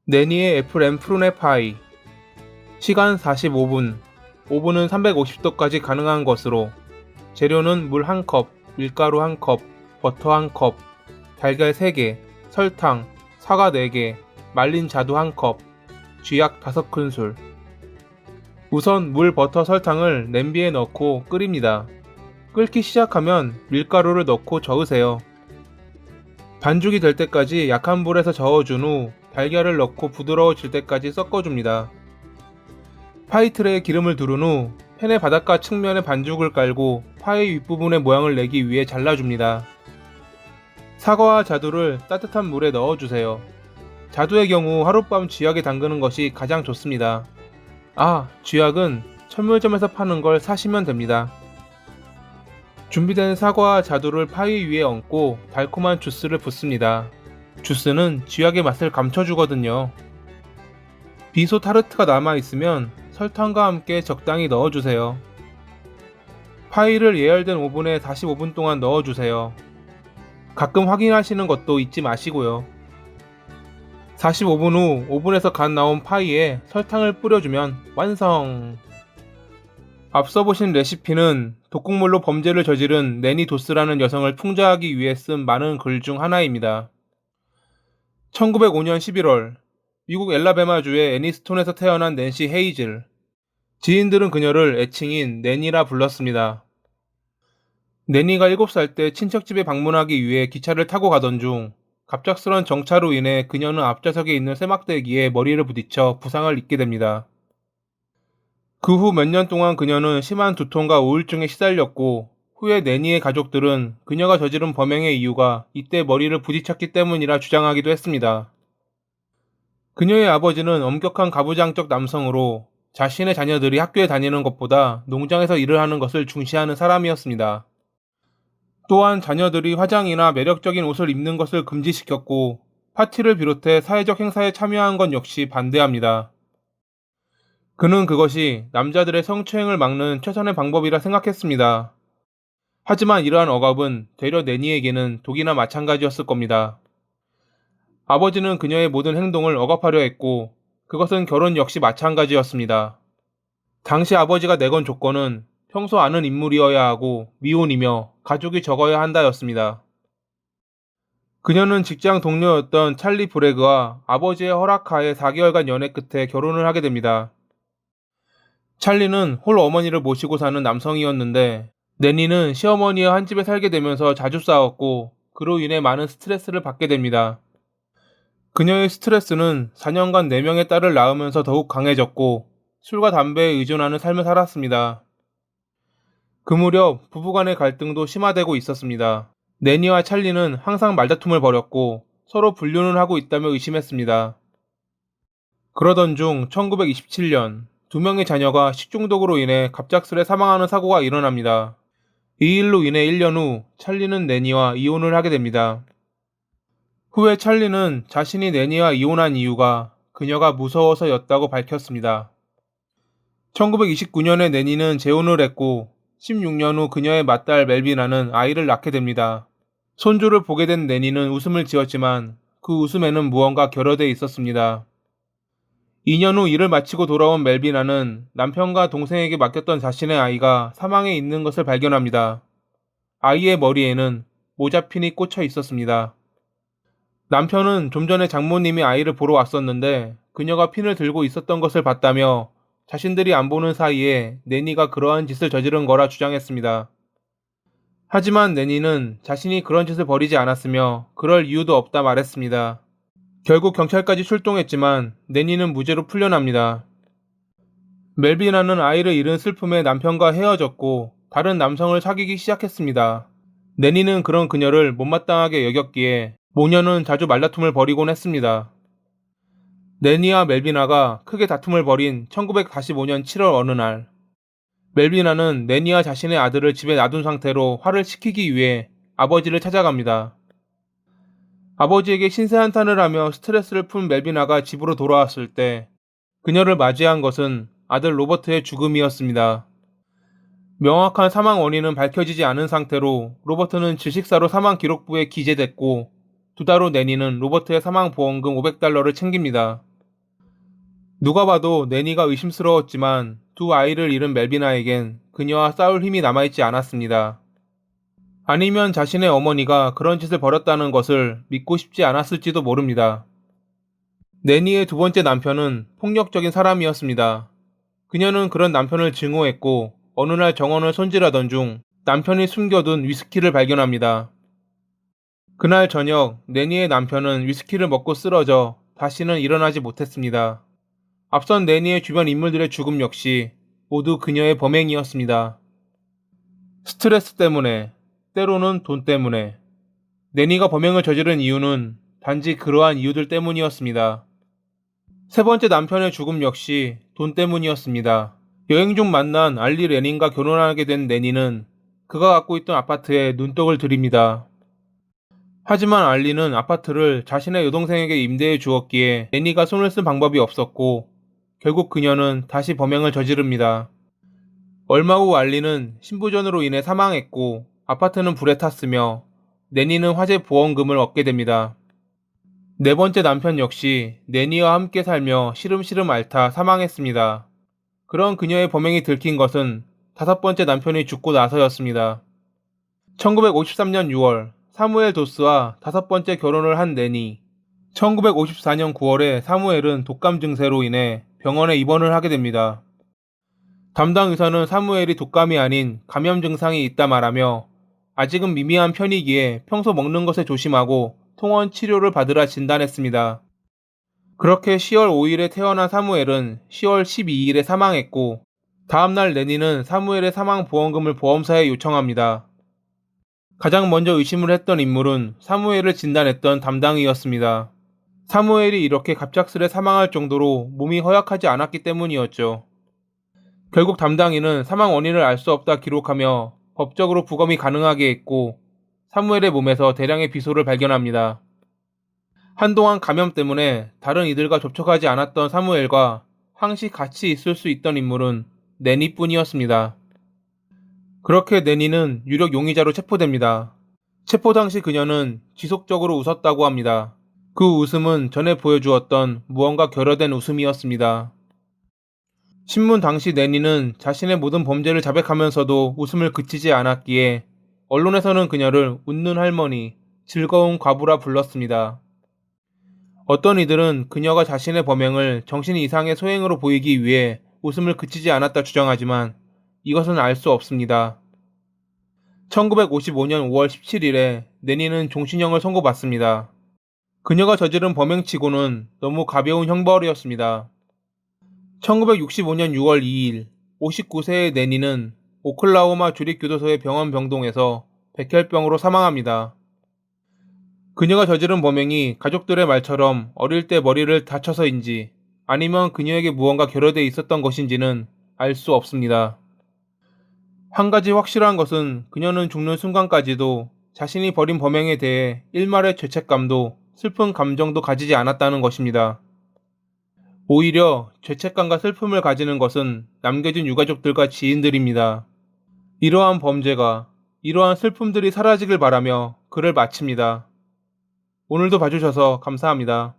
네니의 애플 앤 프룬의 파이. 시간 45분. 오븐은 350도까지 가능한 것으로. 재료는 물 1컵, 밀가루 1컵, 버터 1컵, 달걀 3개, 설탕, 사과 4개, 말린 자두 1컵, 쥐약 5큰술. 우선 물, 버터, 설탕을 냄비에 넣고 끓입니다. 끓기 시작하면 밀가루를 넣고 저으세요. 반죽이 될 때까지 약한 불에서 저어준 후 달걀을 넣고 부드러워질 때까지 섞어줍니다. 파이 트레에 기름을 두른 후 팬의 바닥과 측면에 반죽을 깔고 파이 윗부분의 모양을 내기 위해 잘라줍니다. 사과와 자두를 따뜻한 물에 넣어주세요. 자두의 경우 하룻밤 쥐약에 담그는 것이 가장 좋습니다. 쥐약은 천물점에서 파는 걸 사시면 됩니다. 준비된 사과와 자두를 파이 위에 얹고 달콤한 주스를 붓습니다. 주스는 쥐약의 맛을 감춰주거든요. 비소 타르트가 남아있으면 설탕과 함께 적당히 넣어주세요. 파이를 예열된 오븐에 45분 동안 넣어주세요. 가끔 확인하시는 것도 잊지 마시고요. 45분 후 오븐에서 갓 나온 파이에 설탕을 뿌려주면 완성! 앞서 보신 레시피는 독극물로 범죄를 저지른 네니 도스라는 여성을 풍자하기 위해 쓴 많은 글 중 하나입니다. 1905년 11월 미국 엘라베마주의 애니스톤에서 태어난 낸시 헤이즐. 지인들은 그녀를 애칭인 네니라 불렀습니다. 네니가 7살 때 친척집에 방문하기 위해 기차를 타고 가던 중 갑작스런 정차로 인해 그녀는 앞좌석에 있는 쇠막대기에 머리를 부딪혀 부상을 입게 됩니다. 그 후 몇 년 동안 그녀는 심한 두통과 우울증에 시달렸고, 후에 네니의 가족들은 그녀가 저지른 범행의 이유가 이때 머리를 부딪혔기 때문이라 주장하기도 했습니다. 그녀의 아버지는 엄격한 가부장적 남성으로 자신의 자녀들이 학교에 다니는 것보다 농장에서 일을 하는 것을 중시하는 사람이었습니다. 또한 자녀들이 화장이나 매력적인 옷을 입는 것을 금지시켰고, 파티를 비롯해 사회적 행사에 참여한 것 역시 반대합니다. 그는 그것이 남자들의 성추행을 막는 최선의 방법이라 생각했습니다. 하지만 이러한 억압은 되려 네니에게는 독이나 마찬가지였을 겁니다. 아버지는 그녀의 모든 행동을 억압하려 했고, 그것은 결혼 역시 마찬가지였습니다. 당시 아버지가 내건 조건은 평소 아는 인물이어야 하고 미혼이며 가족이 적어야 한다였습니다. 그녀는 직장 동료였던 찰리 브래그와 아버지의 허락하에 4개월간 연애 끝에 결혼을 하게 됩니다. 찰리는 홀 어머니를 모시고 사는 남성이었는데, 네니는 시어머니와 한 집에 살게 되면서 자주 싸웠고 그로 인해 많은 스트레스를 받게 됩니다. 그녀의 스트레스는 4년간 4명의 딸을 낳으면서 더욱 강해졌고 술과 담배에 의존하는 삶을 살았습니다. 그 무렵 부부간의 갈등도 심화되고 있었습니다. 네니와 찰리는 항상 말다툼을 벌였고 서로 불륜을 하고 있다며 의심했습니다. 그러던 중 1927년 2명의 자녀가 식중독으로 인해 갑작스레 사망하는 사고가 일어납니다. 이 일로 인해 1년 후 찰리는 네니와 이혼을 하게 됩니다. 후에 찰리는 자신이 네니와 이혼한 이유가 그녀가 무서워서였다고 밝혔습니다. 1929년에 네니는 재혼을 했고 16년 후 그녀의 맏딸 멜비나는 아이를 낳게 됩니다. 손주를 보게 된 네니는 웃음을 지었지만 그 웃음에는 무언가 결여돼 있었습니다. 2년 후 일을 마치고 돌아온 멜비나는 남편과 동생에게 맡겼던 자신의 아이가 사망해 있는 것을 발견합니다. 아이의 머리에는 모자핀이 꽂혀 있었습니다. 남편은 좀 전에 장모님이 아이를 보러 왔었는데 그녀가 핀을 들고 있었던 것을 봤다며 자신들이 안 보는 사이에 네니가 그러한 짓을 저지른 거라 주장했습니다. 하지만 네니는 자신이 그런 짓을 벌이지 않았으며 그럴 이유도 없다 말했습니다. 결국 경찰까지 출동했지만 네니는 무죄로 풀려납니다. 멜비나는 아이를 잃은 슬픔에 남편과 헤어졌고 다른 남성을 사귀기 시작했습니다. 네니는 그런 그녀를 못마땅하게 여겼기에 모녀는 자주 말다툼을 벌이곤 했습니다. 네니와 멜비나가 크게 다툼을 벌인 1945년 7월 어느 날, 멜비나는 네니와 자신의 아들을 집에 놔둔 상태로 화를 식히기 위해 아버지를 찾아갑니다. 아버지에게 신세한탄을 하며 스트레스를 푼 멜비나가 집으로 돌아왔을 때 그녀를 맞이한 것은 아들 로버트의 죽음이었습니다. 명확한 사망 원인은 밝혀지지 않은 상태로 로버트는 질식사로 사망 기록부에 기재됐고 2달 후 네니는 로버트의 사망 보험금 $500를 챙깁니다. 누가 봐도 내니가 의심스러웠지만 두 아이를 잃은 멜비나에겐 그녀와 싸울 힘이 남아있지 않았습니다. 아니면 자신의 어머니가 그런 짓을 벌였다는 것을 믿고 싶지 않았을지도 모릅니다. 내니의 두 번째 남편은 폭력적인 사람이었습니다. 그녀는 그런 남편을 증오했고 어느 날 정원을 손질하던 중 남편이 숨겨둔 위스키를 발견합니다. 그날 저녁 내니의 남편은 위스키를 먹고 쓰러져 다시는 일어나지 못했습니다. 앞선 내니의 주변 인물들의 죽음 역시 모두 그녀의 범행이었습니다. 스트레스 때문에, 때로는 돈 때문에. 내니가 범행을 저지른 이유는 단지 그러한 이유들 때문이었습니다. 세 번째 남편의 죽음 역시 돈 때문이었습니다. 여행 중 만난 알리 레닌과 결혼하게 된 내니는 그가 갖고 있던 아파트에 눈독을 들입니다. 하지만 알리는 아파트를 자신의 여동생에게 임대해 주었기에 내니가 손을 쓴 방법이 없었고 결국 그녀는 다시 범행을 저지릅니다. 얼마 후 알리는 신부전으로 인해 사망했고 아파트는 불에 탔으며 내니는 화재 보험금을 얻게 됩니다. 네 번째 남편 역시 내니와 함께 살며 시름시름 앓다 사망했습니다. 그런 그녀의 범행이 들킨 것은 다섯 번째 남편이 죽고 나서였습니다. 1953년 6월 사무엘 도스와 다섯 번째 결혼을 한 내니. 1954년 9월에 사무엘은 독감 증세로 인해 병원에 입원을 하게 됩니다. 담당 의사는 사무엘이 독감이 아닌 감염 증상이 있다 말하며 아직은 미미한 편이기에 평소 먹는 것에 조심하고 통원 치료를 받으라 진단했습니다. 그렇게 10월 5일에 태어난 사무엘은 10월 12일에 사망했고 다음날 내니는 사무엘의 사망 보험금을 보험사에 요청합니다. 가장 먼저 의심을 했던 인물은 사무엘을 진단했던 담당이었습니다. 사무엘이 이렇게 갑작스레 사망할 정도로 몸이 허약하지 않았기 때문이었죠. 결국 담당인은 사망 원인을 알 수 없다 기록하며 법적으로 부검이 가능하게 했고 사무엘의 몸에서 대량의 비소를 발견합니다. 한동안 감염 때문에 다른 이들과 접촉하지 않았던 사무엘과 항시 같이 있을 수 있던 인물은 내니뿐이었습니다. 그렇게 내니는 유력 용의자로 체포됩니다. 체포 당시 그녀는 지속적으로 웃었다고 합니다. 그 웃음은 전에 보여주었던 무언가 결여된 웃음이었습니다. 신문 당시 내니는 자신의 모든 범죄를 자백하면서도 웃음을 그치지 않았기에 언론에서는 그녀를 웃는 할머니, 즐거운 과부라 불렀습니다. 어떤 이들은 그녀가 자신의 범행을 정신 이상의 소행으로 보이기 위해 웃음을 그치지 않았다 주장하지만 이것은 알 수 없습니다. 1955년 5월 17일에 내니는 종신형을 선고받습니다. 그녀가 저지른 범행치고는 너무 가벼운 형벌이었습니다. 1965년 6월 2일 59세의 내니는 오클라호마 주립교도소의 병원 병동에서 백혈병으로 사망합니다. 그녀가 저지른 범행이 가족들의 말처럼 어릴 때 머리를 다쳐서인지 아니면 그녀에게 무언가 결여돼 있었던 것인지는 알 수 없습니다. 한 가지 확실한 것은 그녀는 죽는 순간까지도 자신이 벌인 범행에 대해 일말의 죄책감도 슬픈 감정도 가지지 않았다는 것입니다. 오히려 죄책감과 슬픔을 가지는 것은 남겨진 유가족들과 지인들입니다. 이러한 범죄가, 이러한 슬픔들이 사라지길 바라며 글을 마칩니다. 오늘도 봐주셔서 감사합니다.